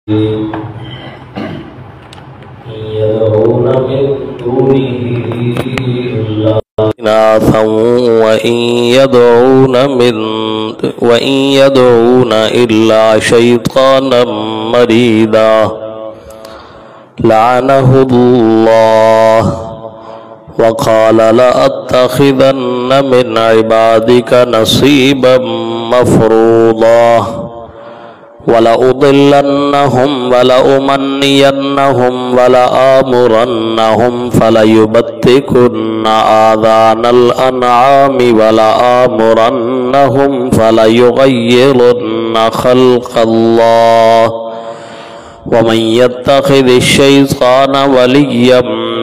يدعون من دونه إلا إناثا وإن يدعون إلا شيطانا مريدا لعنه الله وقال لأتخذن من عبادك نصيبا مفروضا وَلَأُضِلَّنَّهُمْ وَلَأُمَنِّيَنَّهُمْ وَلَآمُرَنَّهُمْ فَلَيُبَتِّكُنَّ آذَانَ الْأَنْعَامِ وَلَآمُرَنَّهُمْ فَلَيُغَيِّرُنَّ خَلْقَ اللَّهِ وَمَنْ يَتَّخِذِ الشَّيْطَانَ وَلِيًّا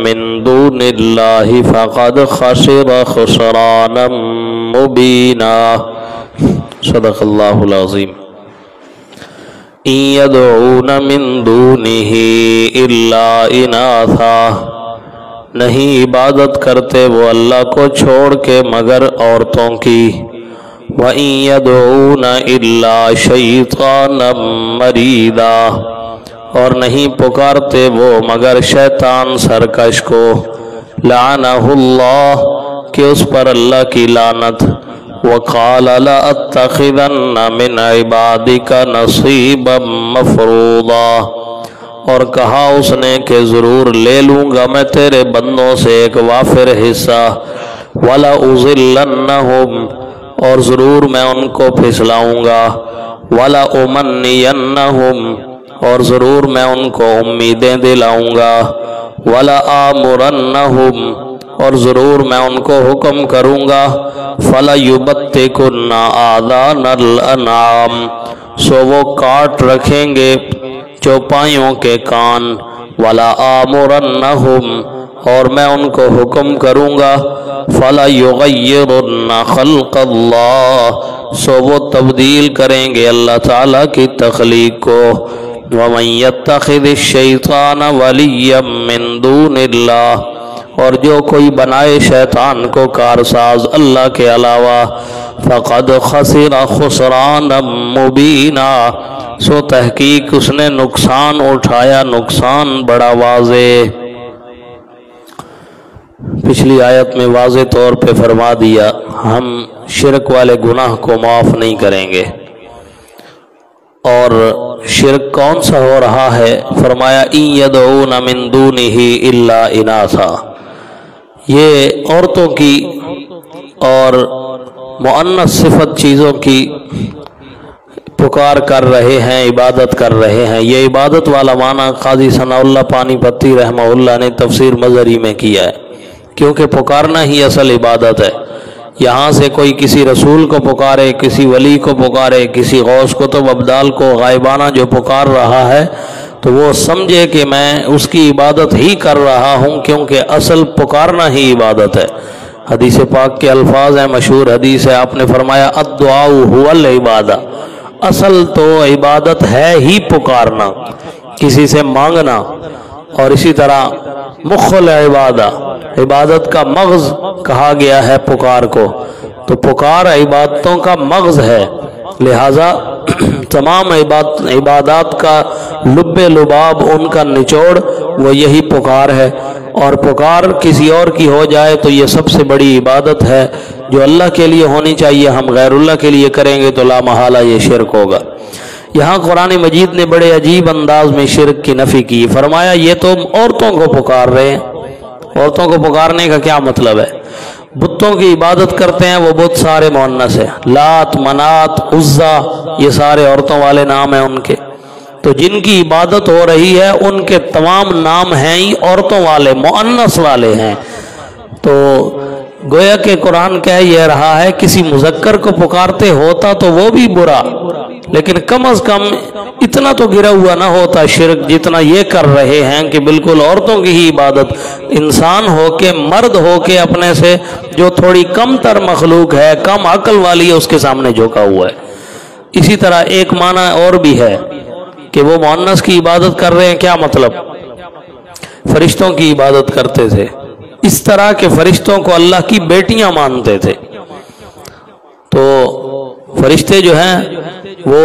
مِّن دُونِ اللَّهِ فَقَدْ خَسِرَ خُسْرَانًا مُبِينًا صدق اللہ العظیم۔ إن يدعون من دونه إلا إناثا، نہیں عبادت کرتے وہ اللہ کو چھوڑ کے مگر عورتوں کی۔ وَإِن يدعون إلا شيطانا مريدا، اور نہیں پکارتے وہ مگر شیطان سرکش کو۔ لعنہ اللہ، کہ اس پر اللہ کی لعنت۔ وَقَالَ لَأَتَّخِذَنَّ مِنْ عِبَادِكَ نَصِيبًا مَفْرُوضًا، اور کہا اس نے کہ ضرور لے لوں گا میں تیرے بندوں سے ایک وافر حصہ۔ وَلَأُضِلَّنَّهُمْ، اور ضرور میں ان کو پھسلاؤں گا۔ وَلَأُمَنِّيَنَّهُمْ، اور ضرور میں ان کو امیدیں دلاؤں گا۔ وَلَآمُرَنَّهُمْ، اور ضرور میں ان کو حکم کروں گا۔ فَلَيُبَتِّكُنَّ آذَانَ الْأَنْعَامِ، سو وہ کاٹ رکھیں گے چوپایوں کے کان۔ وَلَآمُرَنَّهُمْ، اور میں ان کو حکم کروں گا۔ فَلَيُغَيِّرُنَّ خَلْقَ اللَّهِ، سو وہ تبدیل کریں گے اللہ تعالیٰ کی تخلیق کو۔ وَمَنْ يَتَّخِذِ الشَّيْطَانَ وَلِيًّا مِّن دُونِ اللَّهِ، اور جو کوئی بنائے شیطان کو کارساز اللہ کے علاوہ، فقد خسر خسرانا مبینا، سو تحقیق اس نے نقصان اٹھایا، نقصان بڑا واضح۔ پچھلی آیت میں واضح طور پہ فرما دیا ہم شرک والے گناہ کو معاف نہیں کریں گے۔ اور شرک کون سا ہو رہا ہے؟ فرمایا ان یدعون من دونہ الا اناثا، یہ عورتوں کی اور مؤنث صفت چیزوں کی پکار کر رہے ہیں، عبادت کر رہے ہیں۔ یہ عبادت والا معنی قاضی ثناء اللہ پانی پتی رحمہ اللہ نے تفسیر مظہری میں کیا ہے، کیونکہ پکارنا ہی اصل عبادت ہے۔ یہاں سے کوئی کسی رسول کو پکارے، کسی ولی کو پکارے، کسی غوث قطب ابدال کو غائبانہ جو پکار رہا ہے، تو وہ سمجھے کہ میں اس کی عبادت ہی کر رہا ہوں، کیونکہ اصل پکارنا ہی عبادت ہے۔ حدیث پاک کے الفاظ ہیں، مشہور حدیث ہے، آپ نے فرمایا الدعاء هو العبادہ، اصل تو عبادت ہے ہی پکارنا، کسی سے مانگنا۔ اور اسی طرح مخ العبادہ، عبادت کا مغز کہا گیا ہے پکار کو، تو پکار عبادتوں کا مغز ہے، لہذا تمام عبادات کا لب لباب، ان کا نچوڑ وہ یہی پکار ہے۔ اور پکار کسی اور کی ہو جائے تو یہ سب سے بڑی عبادت ہے جو اللہ کے لیے ہونی چاہیے، ہم غیر اللہ کے لیے کریں گے تو لا محالہ یہ شرک ہوگا۔ یہاں قرآن مجید نے بڑے عجیب انداز میں شرک کی نفی کی، فرمایا یہ تو عورتوں کو پکار رہے ہیں۔ عورتوں کو پکارنے کا کیا مطلب ہے؟ بتوں کی عبادت کرتے ہیں، وہ بت سارے مؤنث ہیں، لات، منات، عزا، یہ سارے عورتوں والے نام ہیں ان کے۔ تو جن کی عبادت ہو رہی ہے ان کے تمام نام ہیں ہی عورتوں والے، مؤنث والے ہیں۔ تو گویا کہ قرآن کہہ یہ رہا ہے کسی مذکر کو پکارتے ہوتا تو وہ بھی برا، لیکن کم از کم اتنا تو گرا ہوا نہ ہوتا شرک جتنا یہ کر رہے ہیں کہ بالکل عورتوں کی ہی عبادت، انسان ہو کے، مرد ہو کے اپنے سے جو تھوڑی کم تر مخلوق ہے، کم عقل والی ہے، اس کے سامنے جھکا ہوا ہے۔ اسی طرح ایک معنی اور بھی ہے کہ وہ مؤنث کی عبادت کر رہے ہیں، کیا مطلب؟ فرشتوں کی عبادت کرتے تھے، اس طرح کہ فرشتوں کو اللہ کی بیٹیاں مانتے تھے۔ تو فرشتے جو ہیں وہ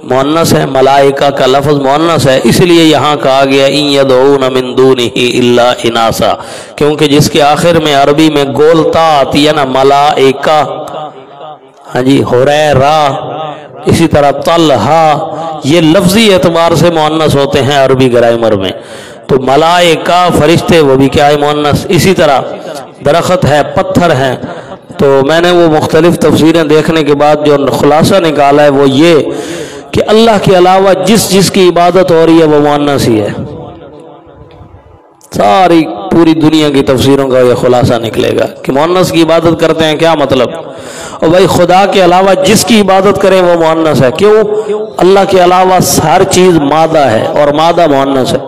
मुअन्नस है, मलाइका का लफ्ज़ मुअन्नस है, इसलिए यहाँ कहा गया इन यदऊन मिन दूनिही इल्ला इनासा, क्योंकि जिसके आखिर में अरबी में गोलता आती है ना, मलाइका, हाँ जी, हुरैरा, इसी तरह तलहा, ये लफ्जी एतबार से मुअन्नस होते हैं अरबी ग्रामर में। तो मलाइका फरिश्ते वो भी क्या है, मुअन्नस। इसी तरह दरख्त है, पत्थर हैं। तो मैंने वो मुख्तलिफ तफसीरें देखने के बाद जो खुलासा निकाला है वो ये कि अल्लाह के अलावा जिस की इबादत हो रही है वो मुअन्नस ही है। सारी पूरी दुनिया की तफसीरों का ये खुलासा निकलेगा कि मुअन्नस की इबादत करते हैं, क्या मतलब। और भाई खुदा के अलावा जिसकी इबादत करें वो मुअन्नस है। क्यों? अल्लाह के अलावा हर चीज मादा है और मादा मुअन्नस है।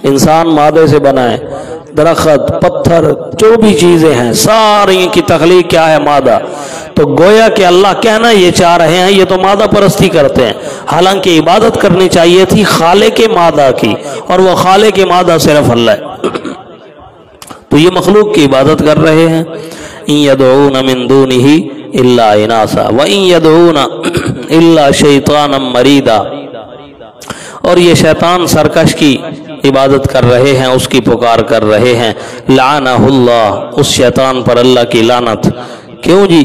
इंसान मादे से बना है, दरख्त, पत्थर, जो भी चीजें हैं सारी की तख्लीक क्या है, मादा। तो गोया कि अल्लाह कहना ये चाह रहे हैं ये तो मादा परस्ती करते हैं, हालांकि इबादत करनी चाहिए थी खालिक मादा की, और वो खालिक मादा सिर्फ अल्लाह है। तो ये मखलूक की इबादत कर रहे हैं। इन यदऊन मिन दूनिही इल्ला इनासा व इन यदऊन इल्ला शैतानम मरीदा, और ये शैतान सरकश की इबादत कर रहे हैं, उसकी पुकार कर रहे हैं। लानहुल्लाह, उस शैतान पर अल्लाह की लानत। क्यों जी?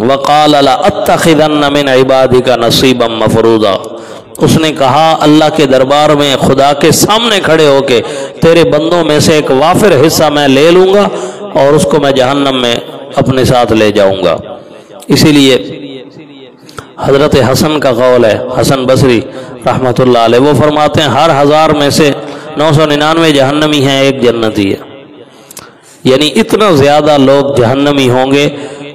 वक़ाल ला अत्तखिदन्न मिन इबादिका नसीबम मफरूदा, उसने कहा अल्लाह के दरबार में खुदा के सामने खड़े होके तेरे बंदों में से एक वाफिर हिस्सा मैं ले लूंगा और उसको मैं जहन्नम में अपने साथ ले जाऊंगा। इसीलिए हजरत हसन का कौल है, हसन बसरी रहमतुल्लाह अलैह, वो फरमाते हैं हर 1000 में से 999 जहन्नमी हैं, एक जन्नती है। यानी इतना ज़्यादा लोग जहन्नमी होंगे।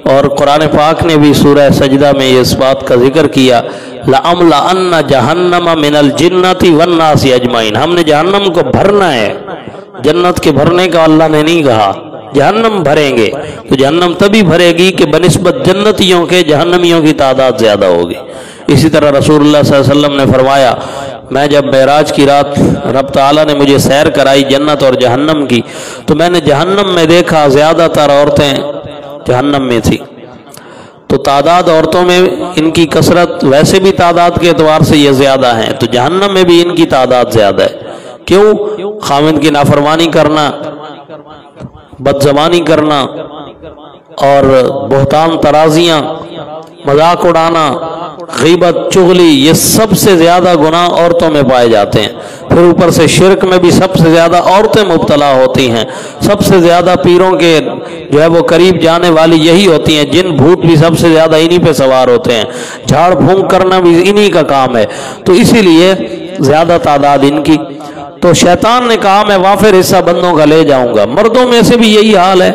और कुरान पाक ने भी सूरह सजदा में इस बात का जिक्र किया, लअमला अन्ना जहन्नम मिनल जिन्नति वन्नासी अजमाइन, हमने जहन्नम को भरना है। जन्नत के भरने का अल्लाह ने नहीं कहा, जहन्नम भरेंगे। तो जहन्नम तभी भरेगी कि बनिस्बत जन्नतियों के जहन्नमियों की तादाद ज़्यादा होगी। इसी तरह रसूलुल्लाह सल्लल्लाहु अलैहि वसल्लम ने फरमाया, मैं जब मेराज की रात रब ताला ने मुझे सैर कराई जन्नत और जहन्नम की, तो मैंने जहन्नम में देखा ज़्यादातर औरतें जहन्नम में थी। तो तादाद औरतों में इनकी कसरत वैसे भी तादाद के एतबार से ये ज़्यादा है, तो जहन्नम में भी इनकी तादाद ज़्यादा है। क्यों? खामिद की नाफरमानी करना, बदज़बानी करना और बोहतान तराजियाँ, मजाक उड़ाना, गीबत, चुगली, ये सबसे ज़्यादा गुनाह औरतों में पाए जाते हैं। फिर ऊपर से शिरक में भी सबसे ज़्यादा औरतें मुब्तला होती हैं। सबसे ज़्यादा पीरों के जो है वो करीब जाने वाली यही होती हैं। जिन भूत भी सबसे ज़्यादा इन्हीं पे सवार होते हैं। झाड़ फूंक करना भी इन्हीं का काम है। तो इसीलिए ज़्यादा तादाद इनकी। तो शैतान ने कहा मैं वाफिर हिस्सा बंदों का ले जाऊंगा। मर्दों में से भी यही हाल है।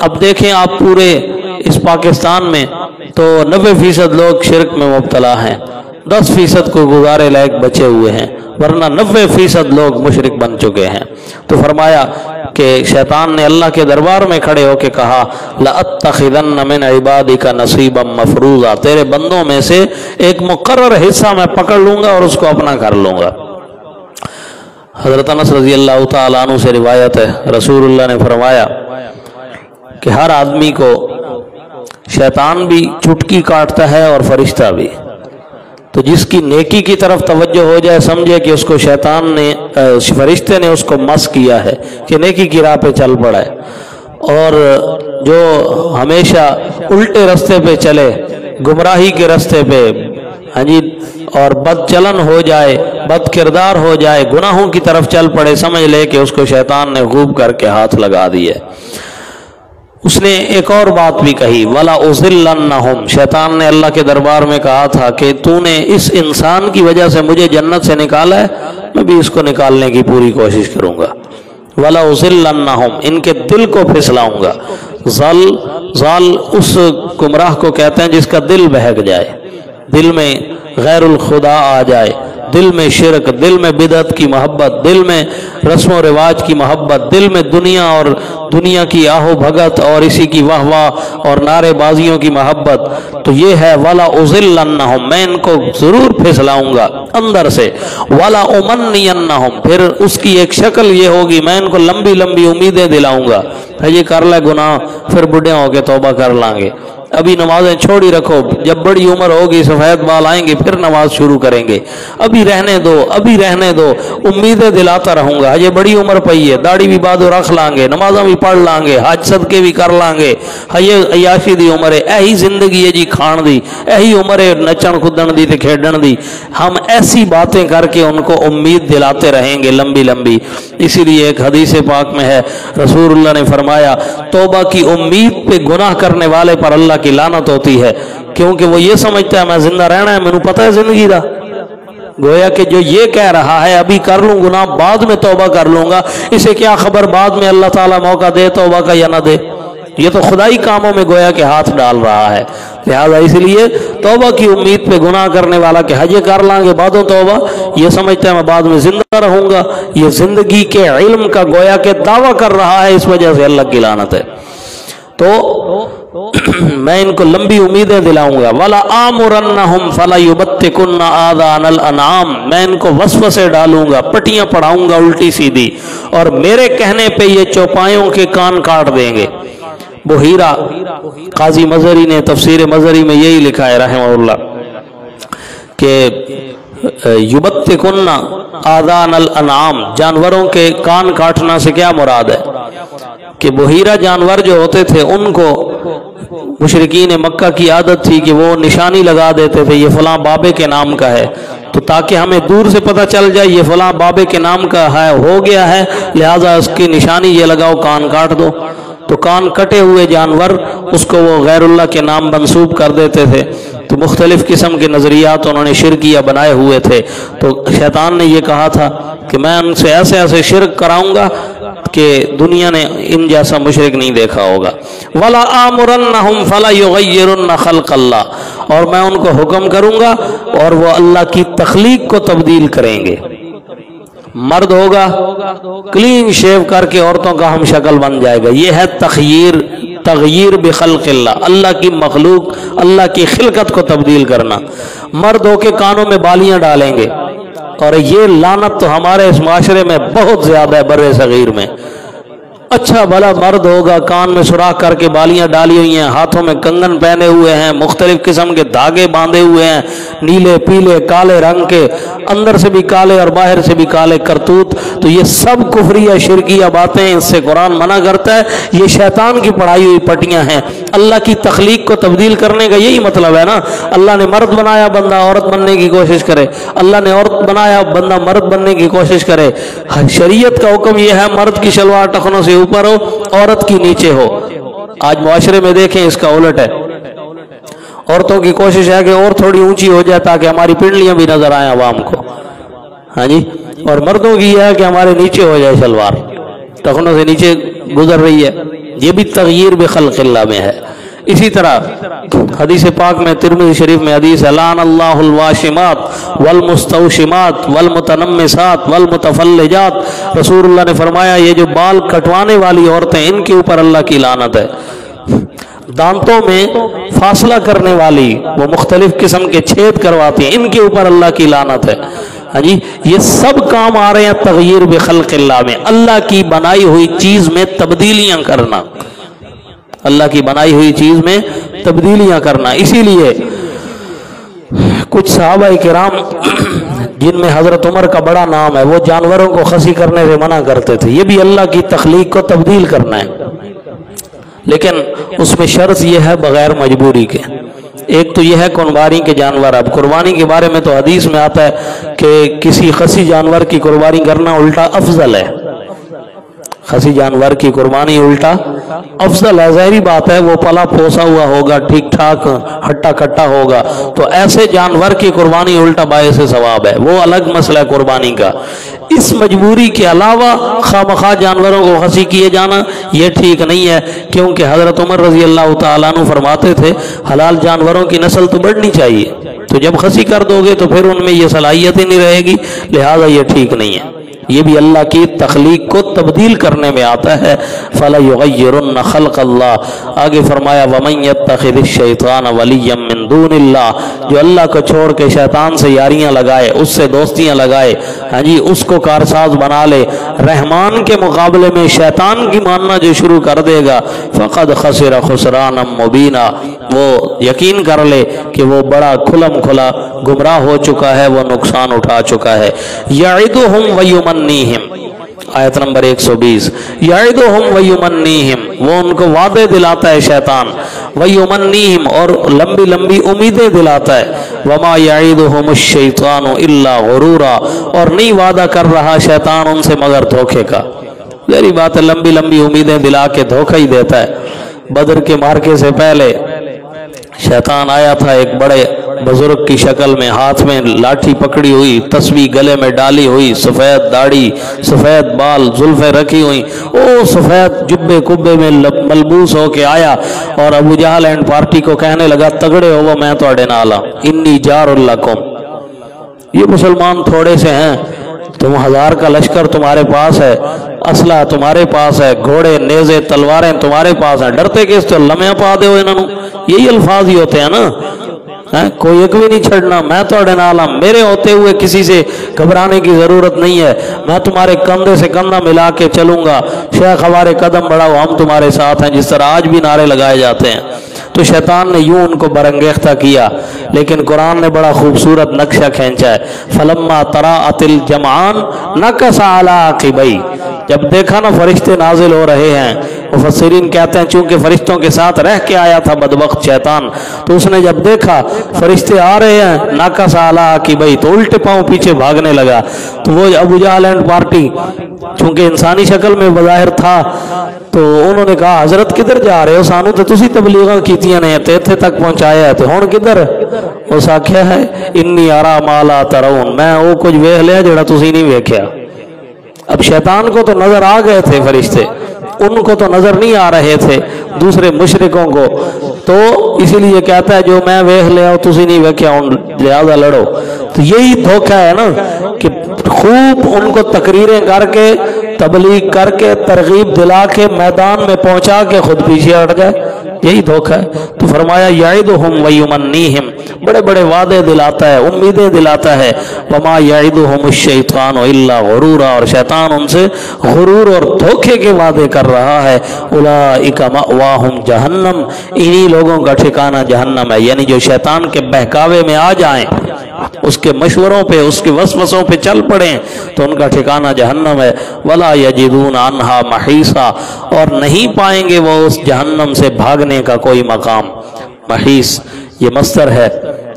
अब देखें आप पूरे इस पाकिस्तान में तो 90% लोग शिरक में मुब्तला हैं, 10% को गुजारे लायक बचे हुए हैं, वरना 90% लोग मुशरिक बन चुके हैं। तो फरमाया कि शैतान ने अल्लाह के दरबार में खड़े होकर कहा लअत्तखिदन्न मिन इबादिका नसीबम मफरूज़ा, तेरे बंदों में से एक मुकर्रर हिस्सा मैं पकड़ लूंगा और उसको अपना कर लूंगा। हज़रत अनस रज़ी अल्लाह तआला अन्हु से रिवायत है, रसूलुल्लाह ने फरमाया कि हर आदमी को शैतान भी चुटकी काटता है और फरिश्ता भी। तो जिसकी नेकी की तरफ तवज्जो हो जाए समझे कि उसको शैतान ने, फरिश्ते ने उसको मस किया है कि नेकी की राह पे चल पड़ा है। और जो हमेशा उल्टे रास्ते पे चले, गुमराही के रास्ते पे, हाँ जी, और बदचलन हो जाए, बद किरदार हो जाए, गुनाहों की तरफ चल पड़े, समझ ले कि उसको शैतान ने खूब करके हाथ लगा दिया। उसने एक और बात भी कही, वला उज़िल्लन्नहुम, शैतान ने अल्लाह के दरबार में कहा था कि तूने इस इंसान की वजह से मुझे जन्नत से निकाला है, मैं भी इसको निकालने की पूरी कोशिश करूंगा। वला उज़िल्लन्नहुम, इनके दिल को फिसलाऊंगा। ज़ल उस गुमराह को कहते हैं जिसका दिल बहक जाए, दिल में गैरुल खुदा आ जाए, दिल में शिरक, दिल में बिदअत की मोहब्बत, दिल में रस्म व रिवाज की मोहब्बत, दिल में दुनिया और दुनिया की आहो भगत और इसी की वाह वाह और नारेबाजियों की मोहब्बत। तो ये है वला उज़िल्लन्नहुम, मैं इनको जरूर फिसलाऊंगा अंदर से। वला उमन्नियन्नहुम, फिर उसकी एक शक्ल ये होगी, मैं इनको लंबी लंबी उम्मीदें दिलाऊंगा, ये कर ले गुनाह फिर बुढ़े होके तौबा कर लांगे, अभी नमाजें छोड़ी रखो, जब बड़ी उम्र होगी सफ़ेद बाल आएंगे फिर नमाज शुरू करेंगे, अभी रहने दो, अभी रहने दो। उम्मीदें दिलाता रहूँगा, हजे बड़ी उम्र पई है, दाढ़ी भी बादो रख लांगे, नमाजा भी पढ़ लांगे, हज सदके भी कर लांगे, हजे अयाशी दी उम्र है, यही जिंदगी है जी खाण दी, यही उम्र है नचन कुदन दी ते खेडन दी। हम ऐसी बातें करके उनको उम्मीद दिलाते रहेंगे लंबी लंबी। इसीलिए एक हदीस पाक में है, रसूलुल्लाह ने फरमाया तौबा की उम्मीद पे गुनाह करने वाले पर अल्लाह की लानत होती है, क्योंकि वो ये समझता है मैं जिंदा रहना है, मैनू पता है जिंदगी दा। गोया कि जो ये कह रहा है अभी कर लूँ गुनाह, बाद में तौबा कर लूंगा, इसे क्या खबर बाद में अल्लाह ताला मौका दे तौबा का या ना दे। ये तो खुदाई कामों में गोया के हाथ डाल रहा है। लिहाजा इसलिए तौबा की उम्मीद पे गुनाह करने वाला के हजे कर लांगे बादों तौबा, ये समझता है मैं बाद में जिंदा रहूंगा, ये जिंदगी के इल्म का गोया के दावा कर रहा है, इस वजह से अल्लाह की लानत है। तो मैं इनको लंबी उम्मीदें दिलाऊंगा। वला आमुरन्नहुम फला युबत्तिकुन्ना आदानल अनाम, मैं इनको वसवसे डालूंगा, पट्टियां पढ़ाऊंगा उल्टी सीधी, और मेरे कहने पे ये चौपायों के कान काट देंगे। बुहीरा काजी मजरी ने तफसीर मजरी में यही लिखा है रहमहुल्लाह कि युबत्तिकुन्ना आदानल अनाम, जानवरों के कान काटना से क्या मुराद है कि बुहीरा जानवर जो होते थे उनको मुशरिकीन मक्का की आदत थी कि वो निशानी लगा देते थे, ये फलां बाबे के नाम का है, तो ताकि हमें दूर से पता चल जाए ये फलां बाबे के नाम का है, हो गया है, लिहाजा उसकी निशानी ये लगाओ, कान काट दो। तो कान कटे हुए जानवर उसको वो गैरुल्लाह के नाम मंसूब कर देते थे। तो मुख्तलिफ किस्म के नज़रियात उन्होंने शिरकिया बनाए हुए थे। तो शैतान ने ये कहा था कि मैं उनसे ऐसे ऐसे शिरक कराऊंगा कि दुनिया ने इन जैसा मुशरिक नहीं देखा होगा। वला आमुरन्नहुम फला युगय्यिरुन्न खल्क़ल्लाह, और मैं उनको हुक्म करूंगा और वो अल्लाह की तख्लीक को तब्दील करेंगे। मर्द होगा क्लीन शेव करके औरतों का हम शक्ल बन जाएगा, ये है तग़यीर बिखल्क़िल्लाह, अल्लाह की मखलूक, अल्लाह की खिलकत को तब्दील करना। मर्द होके कानों में बालियां डालेंगे, और ये लानत तो हमारे इस माशरे में बहुत ज्यादा है, बर्रे सगीर में। अच्छा भला मर्द होगा, कान में सुराख करके बालियां डाली हुई हैं, हाथों में कंगन पहने हुए हैं, मुख्तलिफ किस्म के धागे बांधे हुए हैं, नीले पीले काले रंग के, अंदर से भी काले और बाहर से भी काले करतूत। तो ये सब कुफरिया शिरकिया बातें, इससे कुरान मना करता है, ये शैतान की पढ़ाई हुई पट्टियां हैं। अल्लाह की तख्लीक को तब्दील करने का यही मतलब है ना। अल्लाह ने मर्द बनाया, बंदा औरत बनने की कोशिश करे, अल्लाह ने औरत बनाया, बंदा मर्द बनने की कोशिश करे। शरीयत का हुक्म यह है मर्द की शलवार टखनों से ऊपर हो, औरत की नीचे हो। आज मुआशरे में देखें इसका उलट है, औरतों की कोशिश है कि और थोड़ी ऊंची हो जाए ताकि हमारी पिंडलियां भी नजर आए आवाम को, हाँ जी, और मर्दों की यह है कि हमारे नीचे हो जाए, शलवार टखनों से नीचे गुजर रही है। ये भी तग़यीर बिखल्क़िल्लाह में है। इसी तरह हदीस पाक में तिरमिज़ी शरीफ में हदीस है, लानल्लाहुल वाशिमात वल मुस्तौशिमात वल मुतनम्मिसात वल मुतफल्लिजात। रसूलुल्लाह ने फरमाया ये जो बाल कटवाने वाली औरतें, इनके ऊपर अल्लाह की लानत है। दांतों में फासला करने वाली, वो मुख्तलिफ किस्म के छेद करवाती हैं, इनके ऊपर अल्लाह की लानत है। हाँ जी, ये सब काम आ रहे हैं तग़यीर बिखल्क़िल्लाह में, अल्लाह की बनाई हुई चीज में तब्दीलियां करना, अल्लाह की बनाई हुई चीज में तब्दीलियां करना। इसीलिए कुछ सहाबा किराम जिनमें हजरत उमर का बड़ा नाम है, वो जानवरों को खसी करने से मना करते थे। ये भी अल्लाह की तख्लीक को तब्दील करना है, लेकिन उसमें शर्त यह है बगैर मजबूरी के। एक तो यह है कुर्बानी के जानवर। अब कुर्बानी के बारे में तो हदीस में आता है कि किसी खसी जानवर की कुर्बानी करना उल्टा अफजल है, खसी जानवर की कुर्बानी उल्टा अफजल है। ज़ाहिरी बात है वो पला पोसा हुआ होगा, ठीक ठाक हट्टा कट्टा होगा, तो ऐसे जानवर की कुर्बानी उल्टा बायसे सवाब है, वो अलग मसला है कुर्बानी का। इस मजबूरी के अलावा खामखा जानवरों को खसी किए जाना ये ठीक नहीं है, क्योंकि हजरत उमर रजी अल्लाह तआला अन्हु फरमाते थे हलाल जानवरों की नस्ल तो बढ़नी चाहिए, तो जब खसी कर दोगे तो फिर उनमें ये सलाहियत ही नहीं रहेगी, लिहाजा ये ठीक नहीं है। یہ بھی اللہ کی تخلیق کو تبدیل کرنے میں آتا ہے۔ فَلَيُغَيِّرُنَّ خَلْقَ اللَّهِ، آگے فرمایا وَمَن يَتَّخِذِ الشَّيْطَانَ وَلِيًّا مِّن دُونِ اللَّهِ، جو اللہ کو چھوڑ کے شیطان سے یاریاں لگائے، اس سے دوستیاں لگائے، ہاں جی اس کو کارساز بنا لے، رحمان کے مقابلے میں شیطان کی ماننا جو شروع کر دے گا، فَقَدْ خَسِرَ خُسْرَانًا مُبِينًا، وہ یقین کر لے کہ وہ بڑا کھلم کھلا گمراہ ہو چکا ہے، وہ نقصان اٹھا چکا ہے۔ یعدہم ویمنیہم، آیت نمبر 120، یعدہم ویمنیہم، وہ ان کو وعدے دلاتا ہے شیطان، ویمنیہم، اور لمبی لمبی امیدیں دلاتا ہے، وما یعدہم الشیطان الا غرورا، اور نہیں وعدہ کر رہا شیطان ان سے مگر دھوکے کا۔ ظاہری بات ہے لمبی لمبی امیدیں دلا کے دھوکہ ہی دیتا ہے۔ بدر کے معرکے سے پہلے شیطان آیا تھا ایک بڑے بزرگ کی شکل میں، ہاتھ میں لاٹھی پکڑی ہوئی، تسبیح گلے میں ڈالی ہوئی، سفید داڑھی، سفید بال، زلفیں رکھی ہوئی، او سفید جبے کبے میں ملبوس ہو کے آیا اور ابو جہل اینڈ پارٹی کو کہنے لگا تگڑے ہو وہ میں توڑے نالا، انی جار لکم، یہ مسلمان تھوڑے سے ہیں، تم 1000 کا لشکر تمہارے پاس ہے، اسلحہ تمہارے پاس ہے، گھوڑے نیزے تلواریں تمہارے پاس ہیں، ڈرتے کس تو لمحہ پا دے ہو انہوں، یہی الفاظ ہی ہوتے ہیں نا، کوئی ایک بھی نہیں چھڑنا، میں توڑے نالا، میرے ہوتے ہوئے کسی سے گھبرانے کی ضرورت نہیں ہے، میں تمہارے کندھے سے کندھا ملا کے چلوں گا، شیخ ہمارے قدم بڑھاؤ ہم تمہارے ساتھ ہیں، جس طرح آج بھی نعرے لگائے جاتے ہیں۔ تو شیطان نے یوں ان کو برانگیختہ کیا، لیکن قرآن نے بڑا خوبصورت نقشہ کھینچا ہے، فَلَمَّا تَرَاءَتِ الْجَمْعَانِ نَكَصَ عَلَىٰ عَقِبَيْهِ، جب دیکھا نا فرشتے نازل ہو رہے ہیں، مفسرین کہتے ہیں چونکہ فرشتوں کے ساتھ رہ کے آیا تھا بدبخت شیطان، تو اس نے جب دیکھا فرشتے آ رہے ہیں نَكَصَ عَلَىٰ عَقِبَيْهِ، تو الٹے پاؤں پیچھے بھاگنے لگا۔ تو وہ ابو جہل اینڈ پارٹی چونکہ انسانی شکل میں بظاہر تھا، تو انہوں نے کہا حضرت کدھر جا رہے ہو، سانو تو تسی تبلیغاں کیتیاں نے تے اتھے تک پہنچایا ہے، تو ہن کدھر؟ اس آکھیا ہے انی ارا ما لا ترون، میں وہ کچھ ویکھ لیا جڑا تسی نہیں ویکھیا۔ اب شیطان کو تو نظر آ گئے تھے فرشتے، ان کو تو نظر نہیں آ رہے تھے دوسرے مشرکوں کو، تو اسی لیے کہتا ہے جو میں ویکھ لیا تسی نہیں ویکھیا ہن لہذا لڑو۔ تو یہی دھوکہ ہے نا کہ خوب ان کو تقریریں کر کے تبلیغ کر کے ترغیب دلا کے میدان میں پہنچا کے خود پیچھے ہٹ جائے، یہی دھوکہ ہے۔ تو فرمایا یعدہم ویمنیہم، بڑے بڑے وعدے دلاتا ہے، امیدیں دلاتا ہے، وما یعدہم الشیطان الا غرورا، اور شیطان ان سے غرور اور دھوکے کے وعدے کر رہا ہے۔ اولئک مأواہم جہنم، انہی لوگوں کا ٹھکانہ جہنم ہے، یعنی جو شیطان کے بہکاوے میں آ جائیں، اس کے مشوروں پہ اس کے وسوسوں پہ چل پڑیں تو ان کا ٹھکانہ جہنم ہے۔ ولا یجدون عنہا محیصا، اور نہیں پائیں گے وہ اس جہنم سے بھاگنے کا کوئی مقام۔ محیص یہ مصدر ہے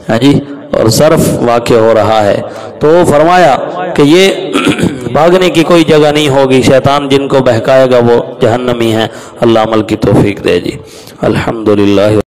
ہاں جی، اور ظرف واقع ہو رہا ہے، تو فرمایا کہ یہ بھاگنے کی کوئی جگہ نہیں ہوگی، شیطان جن کو بہکائے گا وہ جہنمی ہیں۔ اللہ عمل کی توفیق دے جی۔ الحمدللہ۔